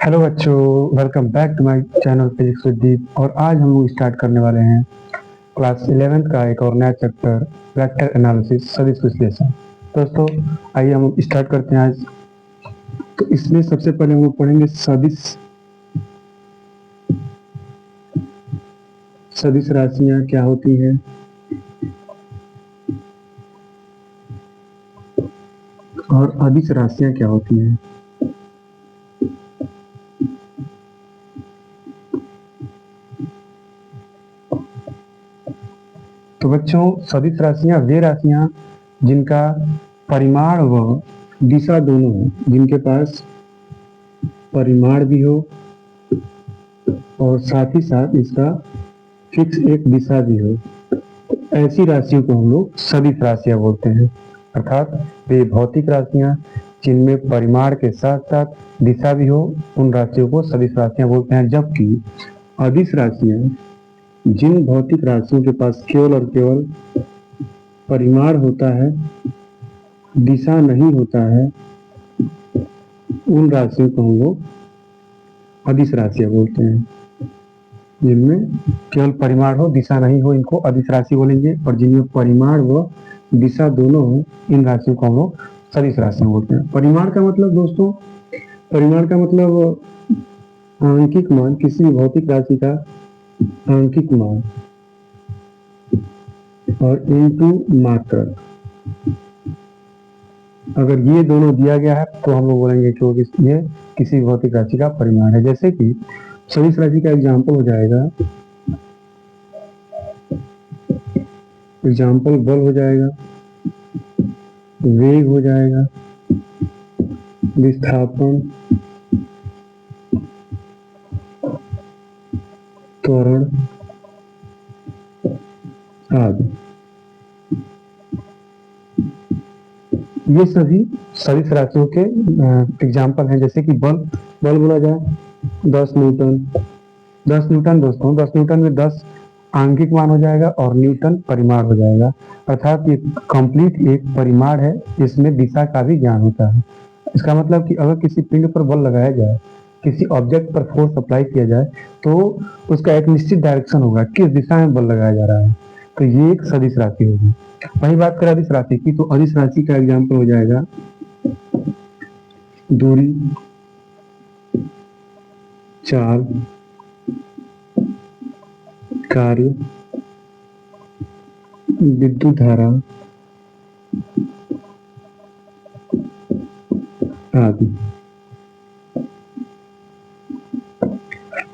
Hello बच्चों, welcome back to my channel physics with Deep. और आज हम लोग स्टार्ट करने वाले हैं क्लास 11th का एक और नया चैप्टर, वेक्टर एनालिसिस, सदिश विश्लेषण। दोस्तों, आइए हम लोग स्टार्ट करते हैं आज। तो इसमें सबसे पहले हम लोग पढ़ेंगे सदिश। सदिश राशियां क्या होती हैं और अदिश राशियां क्या होती हैं। तो बच्चों, सदिश राशियां वे राशियां जिनका परिमाण व दिशा दोनों हो, जिनके पास परिमाण भी हो और साथ ही साथ इसका फिक्स एक दिशा भी हो, ऐसी राशियों को हम लोग सदिश राशियां बोलते हैं। अर्थात वे भौतिक राशियां जिनमें परिमाण के साथ साथ दिशा भी हो, उन राशियों को सदिश राशियां बोलते हैं। जबकि अदिश राशियां जिन भौतिक राशियों के पास केवल और केवल परिमाण होता है, दिशा नहीं होता है, उन राशियों को हम लोग अदिश राशियां बोलते हैं। जिनमें केवल परिमाण हो, दिशा नहीं हो, इनको अदिश राशि बोलेंगे। और जिनमें परिमाण व दिशा दोनों हो, इन राशियों को हम लोग सदिश राशियां बोलते हैं। परिमाण का मतलब दोस्तों, परिमाण का मतलब आंकिक मान, किसी भी भौतिक राशि का आंकिक मान, और इनटू मात्रक। अगर ये दोनों दिया गया है तो हम लोग बोलेंगे कि ये किसी भौतिक राशि का परिमाण है। जैसे कि सदिश राशि का एग्जाम्पल हो जाएगा, एग्जाम्पल बल हो जाएगा, वेग हो जाएगा, विस्थापन, त्वरण आदि। ये सभी सदिश राशियों के एग्जाम्पल हैं। जैसे कि बल, बल बोला जाए 10 न्यूटन। 10 न्यूटन दोस्तों, 10 न्यूटन में 10 आंगिक मान हो जाएगा और न्यूटन परिमाण हो जाएगा। अर्थात ये कंप्लीट एक परिमाण है, इसमें दिशा का भी ज्ञान होता है। इसका मतलब कि अगर किसी पिंड पर बल लगाया जाए, किसी ऑब्जेक्ट पर फोर्स अप्लाई किया जाए, तो उसका एक निश्चित डायरेक्शन होगा, किस दिशा में बल लगाया जा रहा है। तो ये एक सदिश राशि होगी। वही बात करें अदिश राशि की, तो अदिश राशि का एग्जाम्पल हो जाएगा दूरी, चाल, कार्य, विद्युत धारा आदि।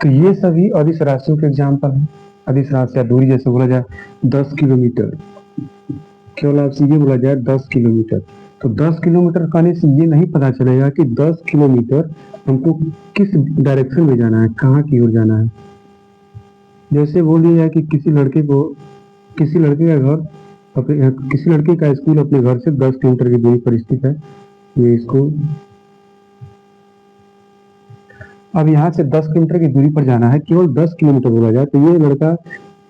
तो ये सभी अदिश राशियों के एग्जाम्पल हैं। अदिश राशि या दूरी, जैसे बोला जाए 10 किलोमीटर, केवल आपसे ये बोला जाए 10 किलोमीटर, तो 10 किलोमीटर कहने से ये नहीं पता चलेगा कि 10 किलोमीटर हमको किस डायरेक्शन में जाना है, कहाँ की ओर जाना है। जैसे बोल दिया जाए कि किसी लड़के का घर किसी लड़के का स्कूल अपने घर से 10 किलोमीटर की दूरी पर स्थित है। ये स्कूल, अब यहाँ से 10 किलोमीटर की दूरी पर जाना है, केवल 10 किलोमीटर बोला जाए, तो ये लड़का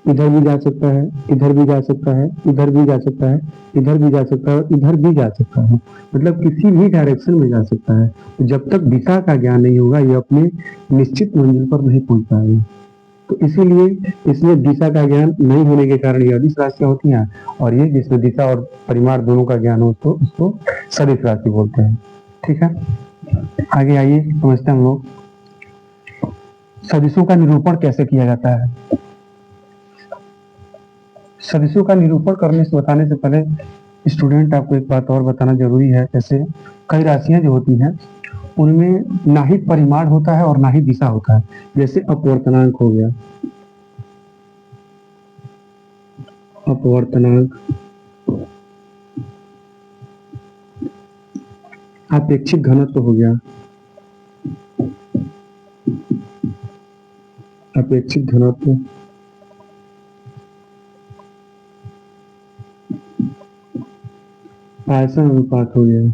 इधर भी जा सकता है, इधर भी जा सकता है, इधर भी जा सकता है, इधर भी जा सकता है, इधर भी जा सकता है। मतलब किसी भी डायरेक्शन में जा सकता है। तो जब तक दिशा का ज्ञान नहीं होगा, ये अपने निश्चित मंजिल पर नहीं पहुंच पाएगा। तो इसीलिए इसमें दिशा का ज्ञान नहीं होने के कारण ये अदिश राशियां होती हैं। और ये जिसमें दिशा और परिमाण दोनों का ज्ञान हो, तो उसको सदिश राशि बोलते हैं। ठीक है, आगे आइए समझते हैं हम लोग सदिशों का निरूपण कैसे किया जाता है। सदिशों का निरूपण बताने से पहले स्टूडेंट, आपको एक बात और बताना जरूरी है। जैसे कई राशियां जो होती हैं, उनमें ना ही परिमाण होता है और ना ही दिशा होता है। जैसे अपवर्तनांक हो गया, अपवर्तनांक, अपेक्षित घनत्व हो गया, अपेक्षित घनत्व, आयतन अनुपात हो गया,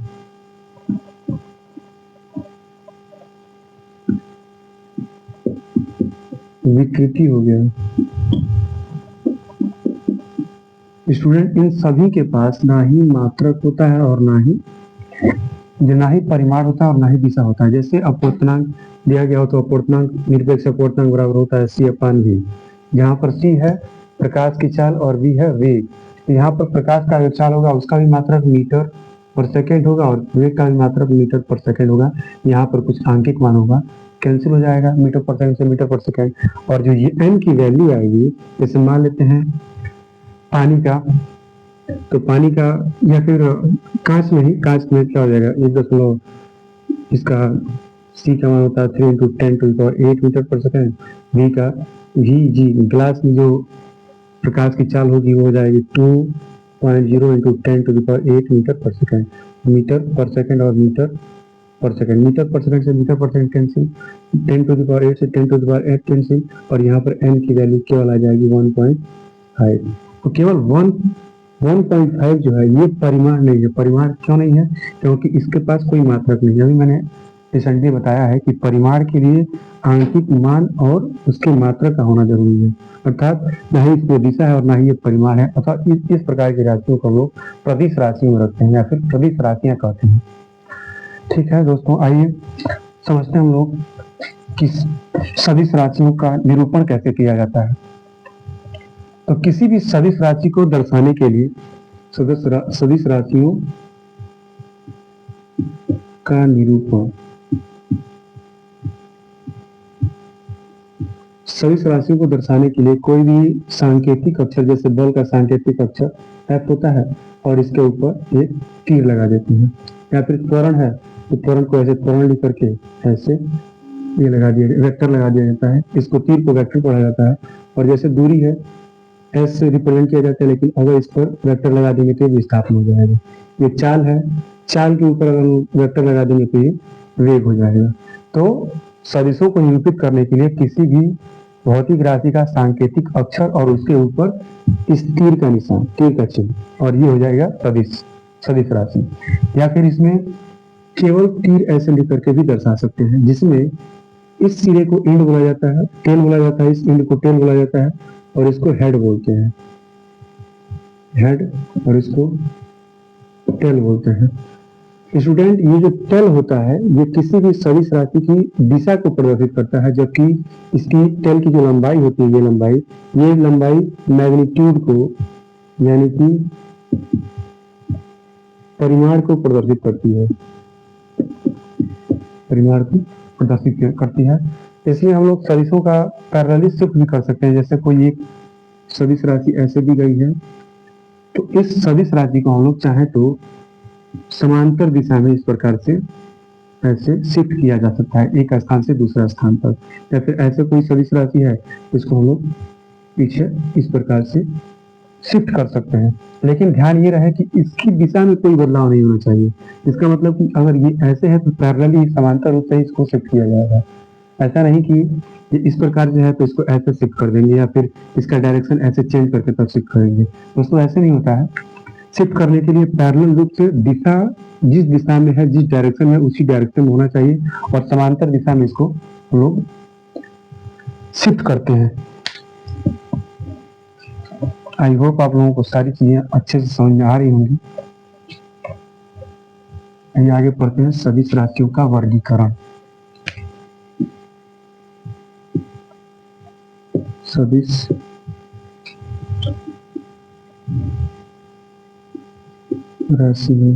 विकृति हो गया। स्टूडेंट, इन सभी के पास ना ही मात्रक होता है और ना ही जो ना ही परिमाण होता है और ना ही दिशा होता है। जैसे अपवर्तनांक दिया गया हो तो अपवर्तनांक निरपेक्ष अपवर्तनांक बराबर होता है c/v, जहाँ पर c है प्रकाश की चाल और v है वेग। तो यहाँ पर प्रकाश का जो चाल होगा उसका भी मात्रक मीटर पर सेकेंड होगा और वेग का भी मात्रक मीटर पर सेकेंड होगा। यहाँ पर कुछ आंकिक मान होगा, कैंसिल हो जाएगा मीटर पर सेकेंड से मीटर पर सेकेंड। और जो ये n की वैल्यू आएगी, जैसे मान लेते हैं पानी का, तो पानी का या फिर कांच में ही, कांच में क्या हो जाएगा 1 इसका c का मान होता है 3 × 10⁸ मीटर पर सेकेंड। v का जी ग्लास में जो प्रकाश की चाल होगी वो हो जाएगी 2.0 × 10⁸ मीटर पर सेकेंड। मीटर पर सेकेंड और मीटर पर सेकेंड, मीटर पर सेकेंड से मीटर पर सेकेंड कैंसिल, 10⁸ से 10⁸ कैंसिल, और यहाँ पर n की वैल्यू केवल आ जाएगी 1.5। तो केवल 1.5 जो है ये परिमाण नहीं है। परिमाण क्यों नहीं है? क्योंकि इसके पास कोई मात्रक नहीं है। अभी मैंने रिसेंटली बताया है कि परिमाण के लिए आंकिक मान और उसके मात्रक का होना जरूरी है, अर्थात ना ही इसमें दिशा है और ना ही ये परिमाण है। अर्थात इस प्रकार की राशियों को लोग प्रदिश राशियों में रखते हैं या फिर प्रदिश राशियां कहते हैं। ठीक है दोस्तों, आइए समझते हैं हम लोग कि सदिश राशियों का निरूपण कैसे किया जाता है। तो किसी भी सदिश राशि को दर्शाने के लिए सदिश राशियों का निरूपण, सदिश राशियों को दर्शाने के लिए कोई भी सांकेतिक अक्षर, जैसे बल का सांकेतिक अक्षर F होता है और इसके ऊपर एक तीर लगा देते हैं, या फिर त्वरण है तो त्वरण को ऐसे त्वरण लिख करके ऐसे ये लगा दिया, वेक्टर लगा दिया जाता है। इसको तीर को वेक्टर पढ़ा जाता है। और जैसे दूरी है S से रिप्रेजेंट किया जाता है, लेकिन अगर इस पर वेक्टर लगा देंगे तो ये विस्थापन हो जाएगा। ये चाल है, चाल के ऊपर अगर वेक्टर लगा देंगे तो ये वेग हो जाएगा। तो सदिशों को निरूपित करने के लिए किसी भी भौतिक राशि का सांकेतिक अक्षर और उसके ऊपर इस तीर का निशान, तीर का चिन्ह, और ये हो जाएगा सदिश राशि। या फिर इसमें केवल तीर ऐसे लिख करके भी दर्शा सकते हैं, जिसमें इस सिरे को एंड बोला जाता है, टेल बोला जाता है, इस एंड को टेल बोला जाता है, और इसको हेड बोलते हैं, हेड, और इसको टेल बोलते हैं। स्टूडेंट, ये जो टेल होता है ये किसी भी सदिश राशि की दिशा को प्रदर्शित करता है, जबकि इसकी टेल की जो लंबाई होती है, ये लंबाई मैग्नीट्यूड को, यानी कि परिमाण को प्रदर्शित करती है, परिमाण को प्रदर्शित करती है। इसलिए हम लोग सदिशों का पैरेलली शिफ्ट भी कर सकते हैं। जैसे कोई एक सदिश राशि ऐसे दी गई है, तो इस सदिश राशि को हम लोग चाहें तो समांतर दिशा में इस प्रकार से ऐसे शिफ्ट किया जा सकता है, एक स्थान से दूसरा स्थान पर। या फिर ऐसे कोई सदिश राशि है, इसको हम लोग पीछे इस प्रकार से शिफ्ट कर सकते हैं। लेकिन ध्यान ये रहे कि इसकी दिशा में कोई बदलाव नहीं होना चाहिए। इसका मतलब कि अगर ये ऐसे है तो पैरेलली समांतर रूप से इसको शिफ्ट किया जाएगा। ऐसा नहीं कि ये इस प्रकार से है तो इसको ऐसे शिफ्ट कर देंगे, या फिर इसका डायरेक्शन ऐसे चेंज करके तब शिफ्ट करेंगे। दोस्तों ऐसे नहीं होता है। शिफ्ट करने के लिए पैरेलल रूप से दिशा जिस दिशा में है, जिस डायरेक्शन में, उसी डायरेक्शन में होना चाहिए, और समांतर दिशा में इसको हम लोग शिफ्ट करते हैं। आई होप आप लोगों को सारी चीजें अच्छे से समझ में आ रही होंगी। आगे पढ़ते हैं सदिश राशियों का वर्गीकरण। सदिश राशियों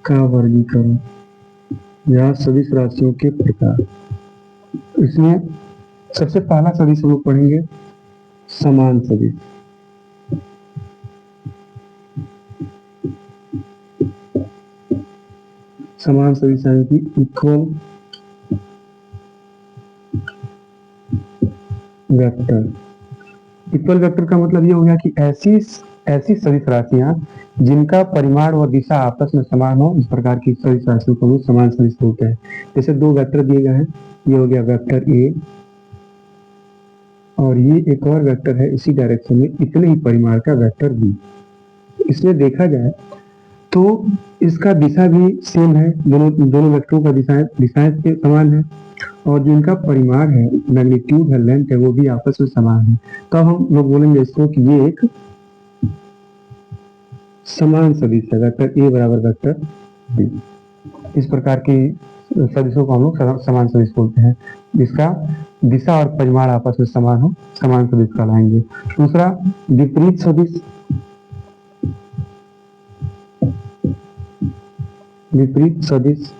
का वर्गीकरण या सदिश राशियों के प्रकार। इसमें सबसे पहला सदिश हम लोग पढ़ेंगे समान सदिश। समान सदिश यानी कि इक्वल वेक्टर। इक्वल वेक्टर का मतलब ये हो गया कि ऐसी सदिश राशियां जिनका परिमाण और दिशा आपस में समान हो, इस प्रकार की सदिश राशियों को हम समान सदिश बोलते हैं। जैसे दो वेक्टर दिए गए हैं, ये हो गया वेक्टर ए, और ये एक और वेक्टर है इसी डायरेक्शन में इतने ही परिमाण का वेक्टर बी। इसमें देखा जाए तो इसका दिशा भी सेम है, दोनों वेक्टरों का दिशाएं समान है, और जो इनका परिमाण है, मैग्नीट्यूड है, लेंथ है, वो भी आपस में समान है। तो हम लोग बोलेंगे इसको कि ये एक समान सदिश है, वेक्टर ए बराबर वेक्टर बी। इस प्रकार की सदिशों को हम लोग समान सदिश बोलते हैं, जिसका दिशा और परिमाण आपस में समान हो, समान सदिश कहलाएंगे। दूसरा विपरीत सदिश, विपरीत सदिश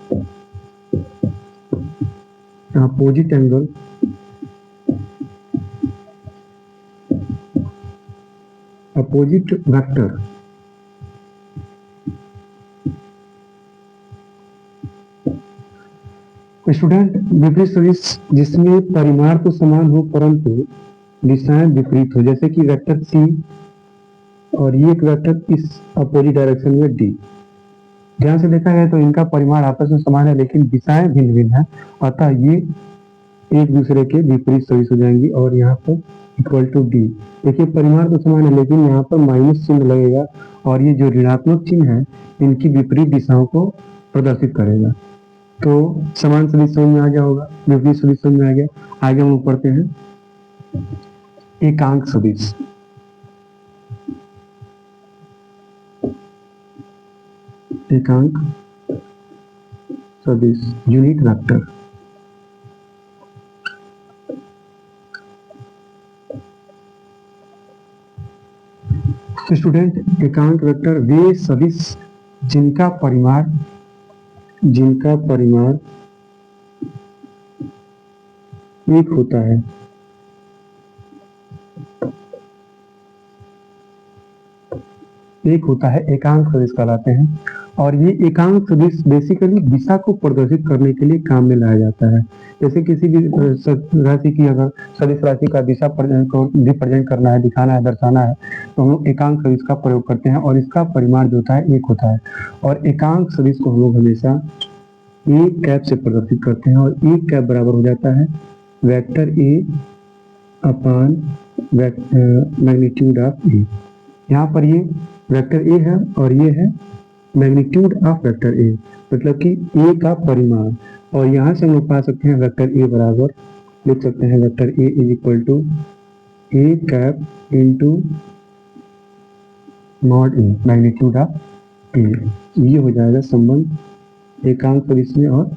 opposite angle opposite vector student, विपरीत सदिश जिसमें परिमाण तो समान हो परंतु दिशाएं विपरीत हो, जैसे कि वेक्टर सी और ये एक वेक्टर इस अपोजिट डायरेक्शन में डी। ध्यान से देखा जाए तो इनका परिमाण आपस में समान है लेकिन दिशाएं भिन्न भिन्न है, अतः ये एक दूसरे के विपरीत सदिश हो जाएंगी। और यहाँ पर इक्वल टू डी, देखिए परिमाण तो समान है लेकिन यहाँ पर माइनस चिन्ह लगेगा और ये जो ऋणात्मक चिन्ह है इनकी विपरीत दिशाओं को प्रदर्शित करेगा। तो समान सदिश समझ में आ गया होगा, विपरीत सदिश समझ में आ गया। आगे हम लोग पढ़ते हैं एकांक सदिश। एकांक सदिश यूनिट वेक्टर। स्टूडेंट, एकांक वेक्टर वे सदिश जिनका परिमाण एक होता है, एकांक सदिश कहलाते हैं। और ये एकांक सदिश बेसिकली दिशा को प्रदर्शित करने के लिए काम में लाया जाता है। जैसे किसी भी राशि की अगर सदिश राशि का दिशा को रिप्रेजेंट करना है, दिखाना है, दर्शाना है, तो हम लोग एकांक सदिश का प्रयोग करते हैं और इसका परिमाण जो होता है एक होता है। और एकांक सदिश को हम लोग हमेशा एक कैप से प्रदर्शित करते हैं और एक कैप बराबर हो जाता है vector A upon magnitude of A. यहाँ पर ये वेक्टर ए है और ये है मैग्नीट्यूड ऑफ वेक्टर ए, मतलब कि ए का परिमाण। और यहाँ से हम लोग पा सकते हैं वेक्टर ए बराबर, लिख सकते हैं vector A is equal to A cap into mod A magnitude of A. ये हो जाएगा संबंध एकांक सदिश में और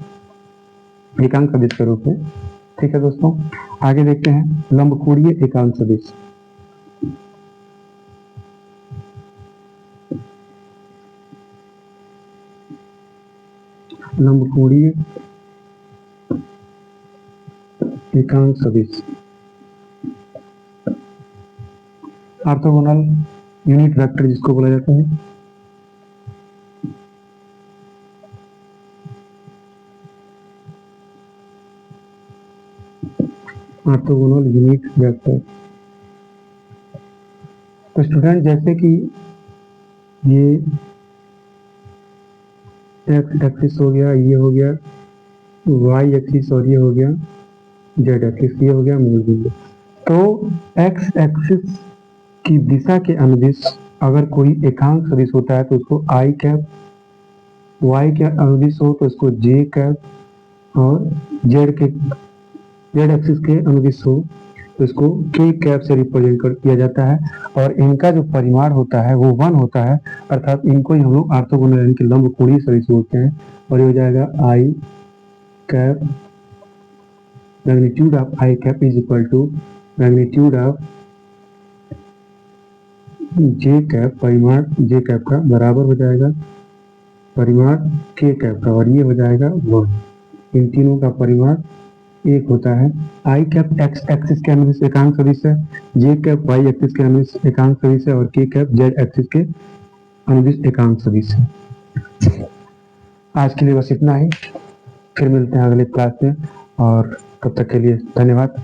एकांक सदिश के रूप में। ठीक है दोस्तों, आगे देखते हैं लंबकोणीय एकांक सदिश। लंबकोणीय एकांक सदिश ऑर्थोगोनल यूनिट वेक्टर जिसको बोला जाता है। Orthogonal unit vector. तो स्टूडेंट, जैसे कि ये एक्स एक्सिस हो गया, ये हो गया वाई एक्सिस और ये हो गया जेड एक्सिस, ये हो गया मूल बिंदु। तो एक्स एक्सिस की दिशा के अनुदिश अगर कोई एकांक सदिश होता है तो उसको आई कैप, वाई के अनुदिश हो तो उसको जे कैप और जेड एक्सिस के अनुदिश हो तो इसको के कैप से रिप्रेजेंट किया जाता है। और इनका जो परिमाण होता है वो 1 होता है, अर्थात इनको ही हम लोग ऑर्थोगोनल यानी कि लंबकोणीय सदिश बोलते हैं। और ये हो जाएगा I cap magnitude of I cap is equal to magnitude of J cap, परिमाण जे कैप का बराबर हो जाएगा परिमाण के कैप का, और ये हो जाएगा 1। इन तीनों का परिमाण एक होता है। आई कैप एक्स एक्सिस के अनुदिश एकांक सदिश है, जे कैप वाई एक्सिस के अनुदिश एकांक सदिश है और के कैप जेड एक्सिस के अनुदिश एकांक सदिश है। आज के लिए बस इतना ही, फिर मिलते हैं अगले क्लास में और तब तक के लिए धन्यवाद।